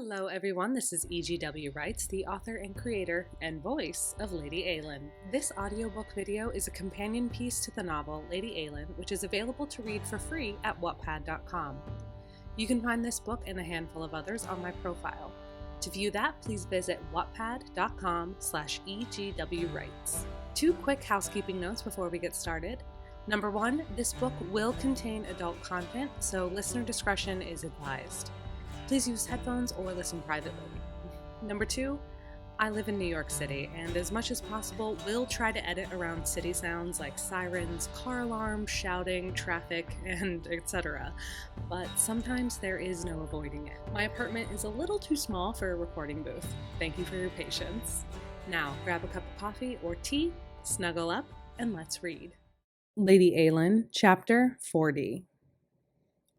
Hello everyone, this is EGWwrites, the author and creator and voice of Lady Eilean. This audiobook video is a companion piece to the novel Lady Eilean, which is available to read for free at wattpad.com. You can find this book and a handful of others on my profile. To view that, please visit wattpad.com/EGWwrites. Two quick housekeeping notes before we get started. Number one, this book will contain adult content, so listener discretion is advised. Please use headphones or listen privately. Number two, I live in New York City, and as much as possible, will try to edit around city sounds like sirens, car alarms, shouting, traffic, and etc. But sometimes there is no avoiding it. My apartment is a little too small for a recording booth. Thank you for your patience. Now, grab a cup of coffee or tea, snuggle up, and let's read. Lady Eilean, Chapter 40.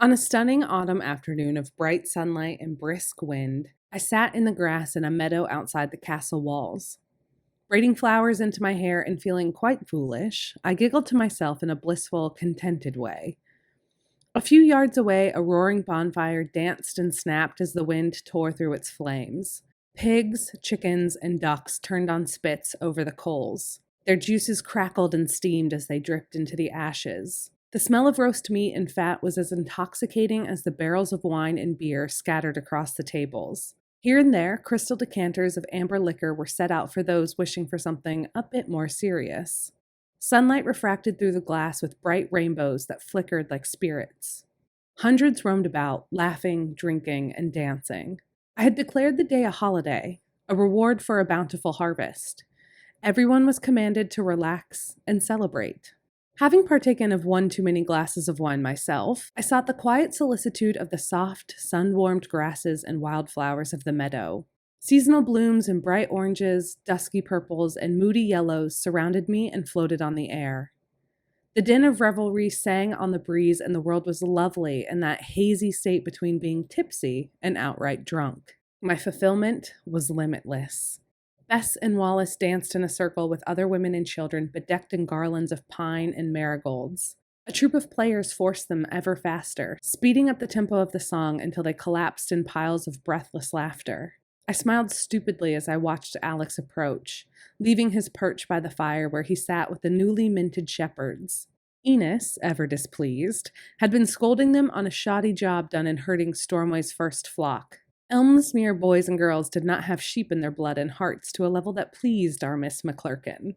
On a stunning autumn afternoon of bright sunlight and brisk wind, I sat in the grass in a meadow outside the castle walls. Braiding flowers into my hair and feeling quite foolish, I giggled to myself in a blissful, contented way. A few yards away, a roaring bonfire danced and snapped as the wind tore through its flames. Pigs, chickens, and ducks turned on spits over the coals. Their juices crackled and steamed as they dripped into the ashes. The smell of roast meat and fat was as intoxicating as the barrels of wine and beer scattered across the tables. Here and there, crystal decanters of amber liquor were set out for those wishing for something a bit more serious. Sunlight refracted through the glass with bright rainbows that flickered like spirits. Hundreds roamed about, laughing, drinking, and dancing. I had declared the day a holiday, a reward for a bountiful harvest. Everyone was commanded to relax and celebrate. Having partaken of one too many glasses of wine myself, I sought the quiet solicitude of the soft, sun-warmed grasses and wildflowers of the meadow. Seasonal blooms in bright oranges, dusky purples, and moody yellows surrounded me and floated on the air. The din of revelry sang on the breeze, and the world was lovely in that hazy state between being tipsy and outright drunk. My fulfillment was limitless. Bess and Wallace danced in a circle with other women and children bedecked in garlands of pine and marigolds. A troop of players forced them ever faster, speeding up the tempo of the song until they collapsed in piles of breathless laughter. I smiled stupidly as I watched Alex approach, leaving his perch by the fire where he sat with the newly minted shepherds. Enos, ever displeased, had been scolding them on a shoddy job done in herding Stormway's first flock. Elmsmere boys and girls did not have sheep in their blood and hearts to a level that pleased our Miss McClurkin.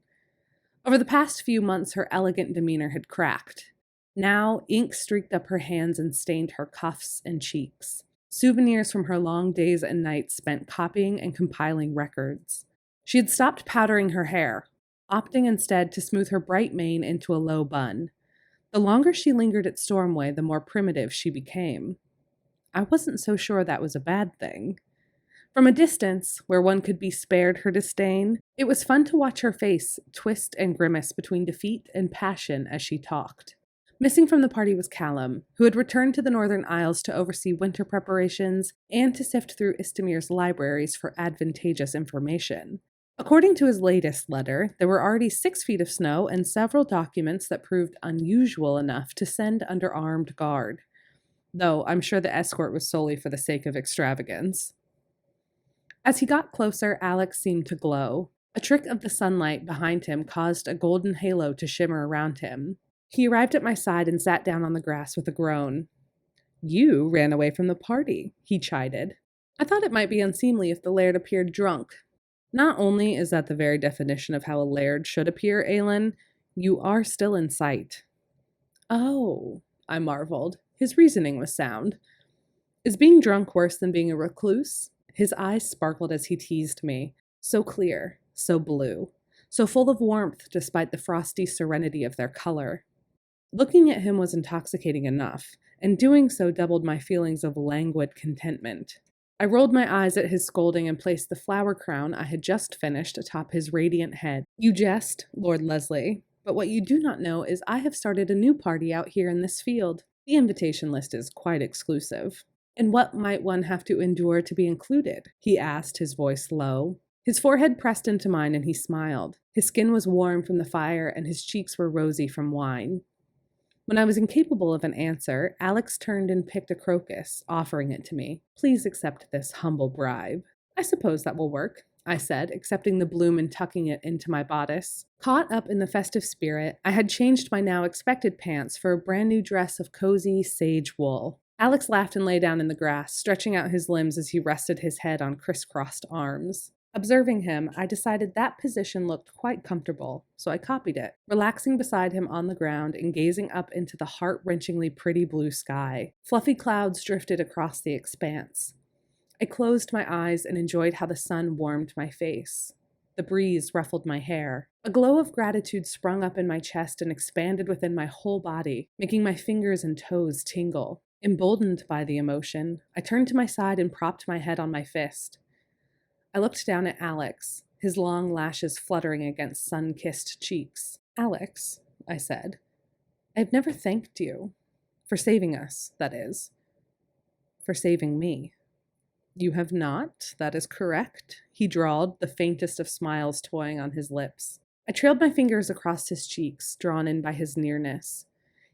Over the past few months, her elegant demeanor had cracked. Now, ink streaked up her hands and stained her cuffs and cheeks, souvenirs from her long days and nights spent copying and compiling records. She had stopped powdering her hair, opting instead to smooth her bright mane into a low bun. The longer she lingered at Stormway, the more primitive she became. I wasn't so sure that was a bad thing. From a distance, where one could be spared her disdain, it was fun to watch her face twist and grimace between defeat and passion as she talked. Missing from the party was Callum, who had returned to the Northern Isles to oversee winter preparations and to sift through Istamir's libraries for advantageous information. According to his latest letter, there were already 6 feet of snow and several documents that proved unusual enough to send under armed guard. Though I'm sure the escort was solely for the sake of extravagance. As he got closer, Alex seemed to glow. A trick of the sunlight behind him caused a golden halo to shimmer around him. He arrived at my side and sat down on the grass with a groan. "You ran away from the party," he chided. "I thought it might be unseemly if the laird appeared drunk. Not only is that the very definition of how a laird should appear, Eilean, you are still in sight." "Oh," I marveled. His reasoning was sound. "Is being drunk worse than being a recluse?" His eyes sparkled as he teased me. So clear, so blue, so full of warmth despite the frosty serenity of their color. Looking at him was intoxicating enough, and doing so doubled my feelings of languid contentment. I rolled my eyes at his scolding and placed the flower crown I had just finished atop his radiant head. "You jest, Lord Leslie, but what you do not know is I have started a new party out here in this field. The invitation list is quite exclusive." "And what might one have to endure to be included?" he asked, his voice low. His forehead pressed into mine and he smiled. His skin was warm from the fire and his cheeks were rosy from wine. When I was incapable of an answer, Alex turned and picked a crocus, offering it to me. Please accept this humble bribe. I suppose that will work, I said, accepting the bloom and tucking it into my bodice. Caught up in the festive spirit, I had changed my now expected pants for a brand new dress of cozy sage wool. Alex laughed and lay down in the grass, stretching out his limbs as he rested his head on crisscrossed arms. Observing him, I decided that position looked quite comfortable, so I copied it, relaxing beside him on the ground and gazing up into the heart-wrenchingly pretty blue sky. Fluffy clouds drifted across the expanse. I closed my eyes and enjoyed how the sun warmed my face. The breeze ruffled my hair. A glow of gratitude sprung up in my chest and expanded within my whole body, making my fingers and toes tingle. Emboldened by the emotion, I turned to my side and propped my head on my fist. I looked down at Alex, his long lashes fluttering against sun-kissed cheeks. Alex, I said, I've never thanked you. For saving us, that is. For saving me. You have not, that is correct, he drawled, the faintest of smiles toying on his lips. I trailed my fingers across his cheeks, drawn in by his nearness.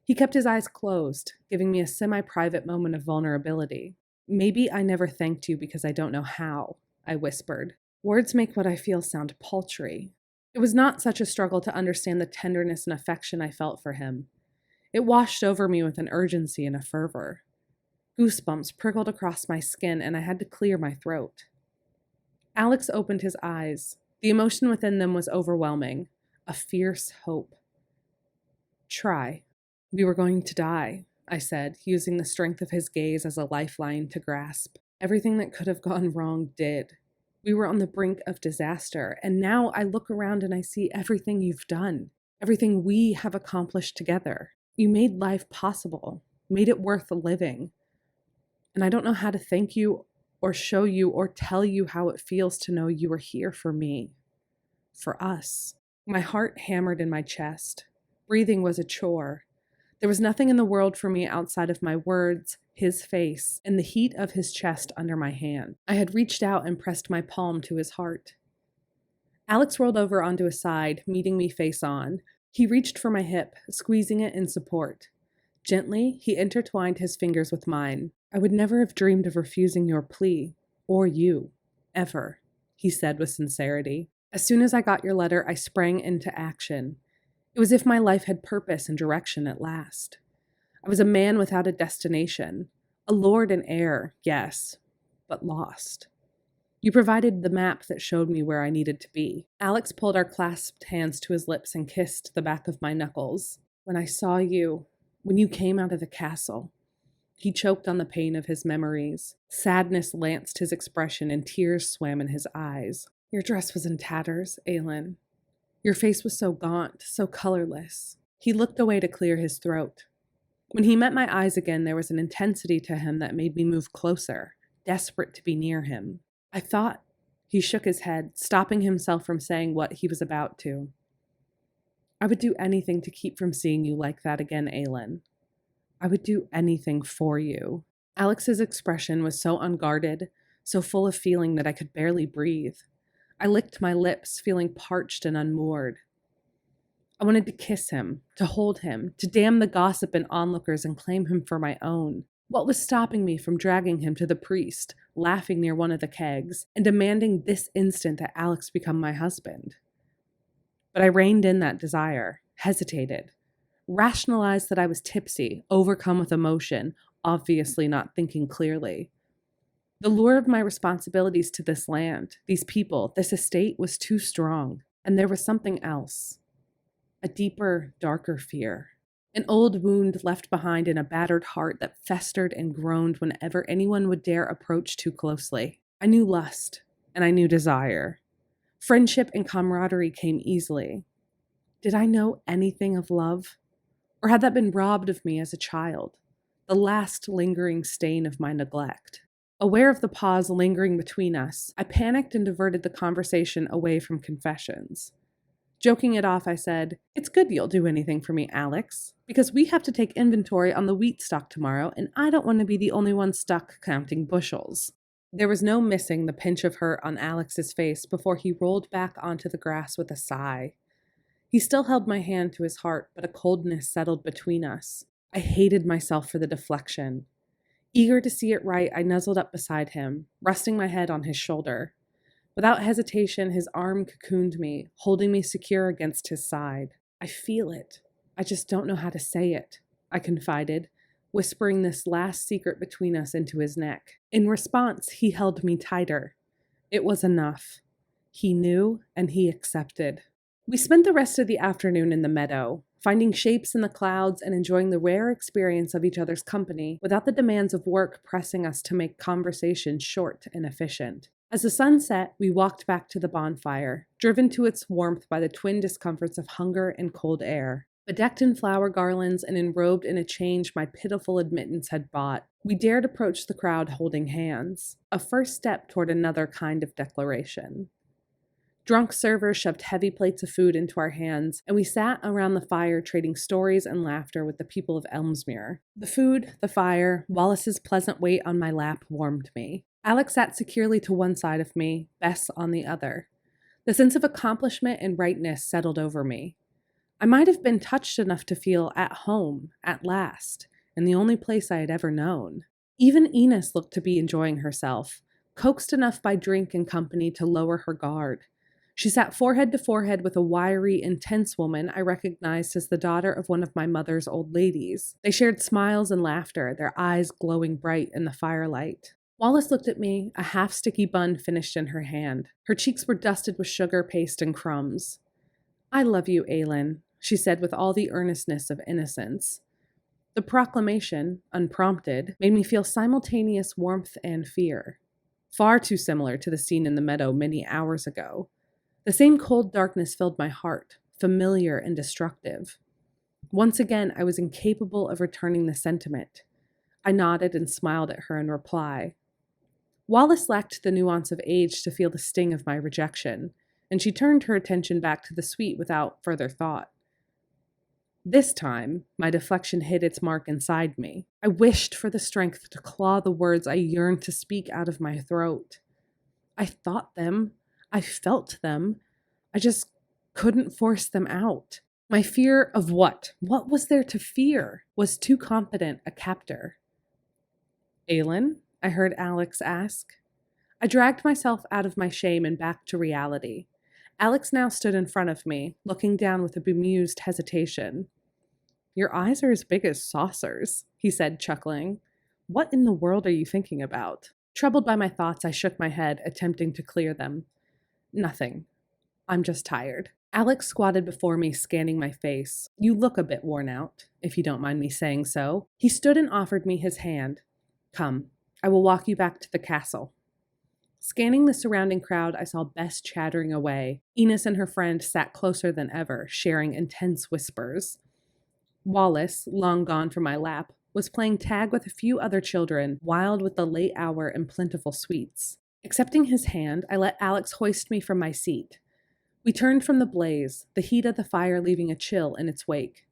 He kept his eyes closed, giving me a semi-private moment of vulnerability. Maybe I never thanked you because I don't know how, I whispered. Words make what I feel sound paltry. It was not such a struggle to understand the tenderness and affection I felt for him. It washed over me with an urgency and a fervor. Goosebumps prickled across my skin, and I had to clear my throat. Alex opened his eyes. The emotion within them was overwhelming, a fierce hope. Try. We were going to die, I said, using the strength of his gaze as a lifeline to grasp. Everything that could have gone wrong did. We were on the brink of disaster, and now I look around and I see everything you've done, everything we have accomplished together. You made life possible, made it worth living. And I don't know how to thank you or show you or tell you how it feels to know you were here for me, for us. My heart hammered in my chest. Breathing was a chore. There was nothing in the world for me outside of my words, his face, and the heat of his chest under my hand. I had reached out and pressed my palm to his heart. Alex rolled over onto his side, meeting me face on. He reached for my hip, squeezing it in support. Gently, he intertwined his fingers with mine. I would never have dreamed of refusing your plea, or you, ever, he said with sincerity. As soon as I got your letter, I sprang into action. It was as if my life had purpose and direction at last. I was a man without a destination, a lord and heir, yes, but lost. You provided the map that showed me where I needed to be. Alex pulled our clasped hands to his lips and kissed the back of my knuckles. When I saw you, when you came out of the castle, he choked on the pain of his memories. Sadness lanced his expression and tears swam in his eyes. Your dress was in tatters, Eilean. Your face was so gaunt, so colorless. He looked away to clear his throat. When he met my eyes again, there was an intensity to him that made me move closer, desperate to be near him. I thought. He shook his head, stopping himself from saying what he was about to. I would do anything to keep from seeing you like that again, Eilean. I would do anything for you. Alex's expression was so unguarded, so full of feeling that I could barely breathe. I licked my lips, feeling parched and unmoored. I wanted to kiss him, to hold him, to damn the gossip and onlookers and claim him for my own. What was stopping me from dragging him to the priest, laughing near one of the kegs, and demanding this instant that Alex become my husband? But I reined in that desire, hesitated, rationalized that I was tipsy, overcome with emotion, obviously not thinking clearly. The lure of my responsibilities to this land, these people, this estate was too strong, and there was something else. A deeper, darker fear. An old wound left behind in a battered heart that festered and groaned whenever anyone would dare approach too closely. I knew lust, and I knew desire. Friendship and camaraderie came easily. Did I know anything of love? Or had that been robbed of me as a child? The last lingering stain of my neglect. Aware of the pause lingering between us, I panicked and diverted the conversation away from confessions. Joking it off, I said, "It's good you'll do anything for me, Alex, because we have to take inventory on the wheat stock tomorrow, and I don't want to be the only one stuck counting bushels." There was no missing the pinch of hurt on Alex's face before he rolled back onto the grass with a sigh. He still held my hand to his heart, but a coldness settled between us. I hated myself for the deflection. Eager to see it right, I nuzzled up beside him, resting my head on his shoulder. Without hesitation, his arm cocooned me, holding me secure against his side. I feel it. I just don't know how to say it, I confided, whispering this last secret between us into his neck. In response, he held me tighter. It was enough. He knew, and he accepted. We spent the rest of the afternoon in the meadow, finding shapes in the clouds and enjoying the rare experience of each other's company without the demands of work pressing us to make conversation short and efficient. As the sun set, we walked back to the bonfire, driven to its warmth by the twin discomforts of hunger and cold air. Bedecked in flower garlands and enrobed in a change my pitiful admittance had bought, we dared approach the crowd holding hands, a first step toward another kind of declaration. Drunk servers shoved heavy plates of food into our hands, and we sat around the fire trading stories and laughter with the people of Elmsmere. The food, the fire, Wallace's pleasant weight on my lap warmed me. Alex sat securely to one side of me, Bess on the other. The sense of accomplishment and rightness settled over me. I might have been touched enough to feel at home, at last, in the only place I had ever known. Even Enos looked to be enjoying herself, coaxed enough by drink and company to lower her guard. She sat forehead to forehead with a wiry, intense woman I recognized as the daughter of one of my mother's old ladies. They shared smiles and laughter, their eyes glowing bright in the firelight. Wallace looked at me, a half-sticky bun finished in her hand. Her cheeks were dusted with sugar paste and crumbs. "I love you, Eilean," she said with all the earnestness of innocence. The proclamation, unprompted, made me feel simultaneous warmth and fear. Far too similar to the scene in the meadow many hours ago. The same cold darkness filled my heart, familiar and destructive. Once again, I was incapable of returning the sentiment. I nodded and smiled at her in reply. Wallace lacked the nuance of age to feel the sting of my rejection, and she turned her attention back to the suite without further thought. This time, my deflection hit its mark inside me. I wished for the strength to claw the words I yearned to speak out of my throat. I thought them. I felt them. I just couldn't force them out. My fear of what? What was there to fear? Was too confident a captor. "Eilean?" I heard Alex ask. I dragged myself out of my shame and back to reality. Alex now stood in front of me, looking down with a bemused hesitation. "Your eyes are as big as saucers," he said, chuckling. "What in the world are you thinking about?" Troubled by my thoughts, I shook my head, attempting to clear them. "Nothing. I'm just tired." Alex squatted before me, scanning my face. "You look a bit worn out, if you don't mind me saying so." He stood and offered me his hand. "Come, I will walk you back to the castle." Scanning the surrounding crowd, I saw Bess chattering away. Enos and her friend sat closer than ever, sharing intense whispers. Wallace, long gone from my lap, was playing tag with a few other children, wild with the late hour and plentiful sweets. Accepting his hand, I let Alex hoist me from my seat. We turned from the blaze, the heat of the fire leaving a chill in its wake.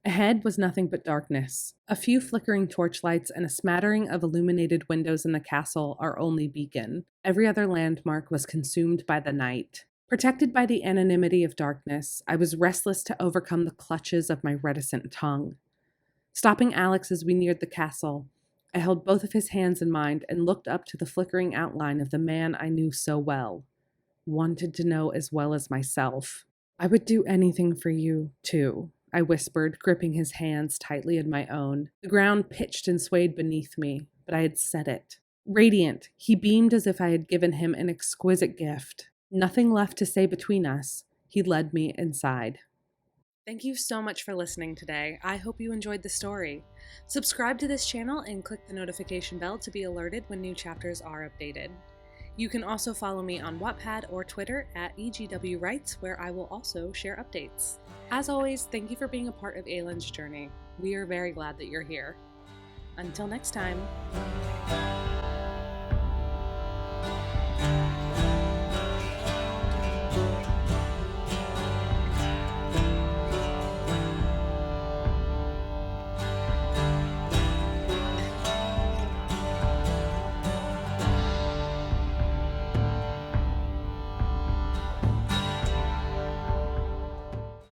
Ahead was nothing but darkness, a few flickering torchlights and a smattering of illuminated windows in the castle, our only beacon. Every other landmark was consumed by the night. Protected by the anonymity of darkness, I was restless to overcome the clutches of my reticent tongue. Stopping Alex as we neared the castle, I held both of his hands in mine and looked up to the flickering outline of the man I knew so well, wanted to know as well as myself. "I would do anything for you, too," I whispered, gripping his hands tightly in my own. The ground pitched and swayed beneath me, but I had said it. Radiant, he beamed as if I had given him an exquisite gift. Nothing left to say between us, he led me inside. Thank you so much for listening today. I hope you enjoyed the story. Subscribe to this channel and click the notification bell to be alerted when new chapters are updated. You can also follow me on Wattpad or Twitter at EGWwrites, where I will also share updates. As always, thank you for being a part of Eilean's journey. We are very glad that you're here. Until next time.